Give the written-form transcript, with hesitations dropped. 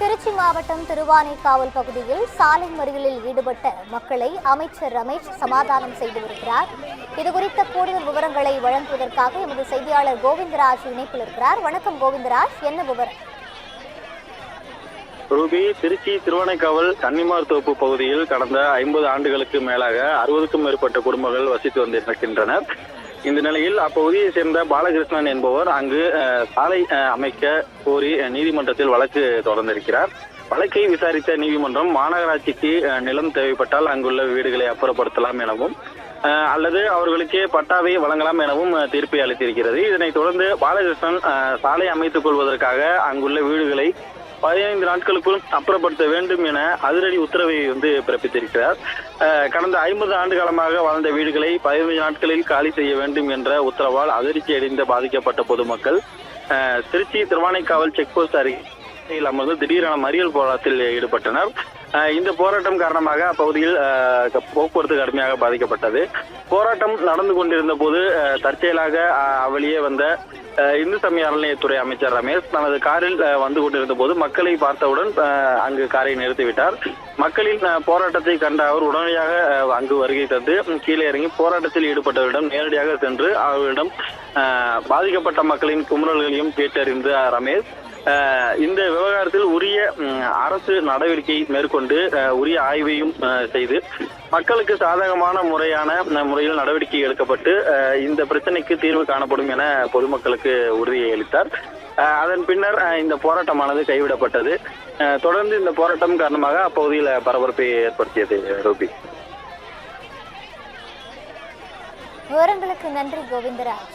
திருச்சி மாவட்டம் திருவானைக்காவல் பகுதியில் சாலை மறியலில் ஈடுபட்ட மக்களை அமைச்சர் ரமேஷ் சமாதானம் செய்து வருகிறார். இதுகுறித்த கூடுதல் விவரங்களை வழங்குவதற்காக எமது செய்தியாளர் கோவிந்தராஜ் இணைப்பில் இருக்கிறார். வணக்கம் கோவிந்தராஜ், என்ன விவரம்? ரூபி, திருச்சி திருவானைக்காவல் கன்னிமார் தோப்பு பகுதியில் கடந்த 50 ஆண்டுகளுக்கு மேலாக 60க்கும் மேற்பட்ட குடும்பங்கள் வசித்து வந்திருக்கின்றனர். இந்த நிலையில் அப்பகுதியை சேர்ந்த பாலகிருஷ்ணன் என்பவர் அங்கு சாலை அமைக்க கோரி நீதிமன்றத்தில் வழக்கு தொடர்ந்திருக்கிறார். வழக்கை விசாரித்த நீதிமன்றம் மாநகராட்சிக்கு நிலம் தேவைப்பட்டால் அங்குள்ள வீடுகளை அப்புறப்படுத்தலாம் எனவும் அல்லது அவர்களுக்கே பட்டாவை வழங்கலாம் எனவும் தீர்ப்பை அளித்திருக்கிறது. இதனைத் தொடர்ந்து பாலகிருஷ்ணன் சாலை அமைத்துக் கொள்வதற்காக அங்குள்ள வீடுகளை 15 நாட்களுக்குள் அப்புறப்படுத்த வேண்டும் என அதிரடி உத்தரவை பிறப்பித்திருக்கிறார். கடந்த 50 ஆண்டு காலமாக வாழ்ந்த வீடுகளை 15 நாட்களில் காலி செய்ய வேண்டும் என்ற உத்தரவால் அதிர்ச்சி அடைந்த பாதிக்கப்பட்ட பொதுமக்கள் திருச்சி திருவானைக்காவல் செக் போஸ்ட் அருகில் அமர்ந்து திடீரென மறியல் போராட்டத்தில் ஈடுபட்டனர். இந்த போராட்டம் காரணமாக அப்பகுதியில் போக்குவரத்து கடுமையாக பாதிக்கப்பட்டது. போராட்டம் நடந்து கொண்டிருந்த போது தற்செயலாக வெளியே வந்த இந்து சமய அறநிலையத்துறை அமைச்சர் ரமேஷ் தனது காரில் வந்து கொண்டிருந்த போது மக்களை பார்த்தவுடன் அங்கு காரை நிறுத்திவிட்டார். மக்களின் போராட்டத்தை கண்ட அவர் உடனடியாக அங்கு வருகை தந்து கீழே இறங்கி போராட்டத்தில் ஈடுபட்டவரிடம் நேரடியாக சென்று அவர்களிடம் பாதிக்கப்பட்ட மக்களின் குமுறல்களையும் கேட்டறிந்த ரமேஷ் இந்த விவகாரத்தில் உரிய அரசு நடவடிக்கை மேற்கொண்டு உரிய ஆய்வையும் செய்து மக்களுக்கு சாதகமான முறையில் நடவடிக்கை எடுக்கப்பட்டு இந்த பிரச்சனைக்கு தீர்வு காணப்படும் என பொதுமக்களுக்கு உறுதியை அளித்தார். அதன் பின்னர் இந்த போராட்டமானது கைவிடப்பட்டது. தொடர்ந்து இந்த போராட்டம் காரணமாக அப்பகுதியில் பரபரப்பை ஏற்படுத்தியது. ரூபி, விவரங்களுக்கு நன்றி கோவிந்தராஜ்.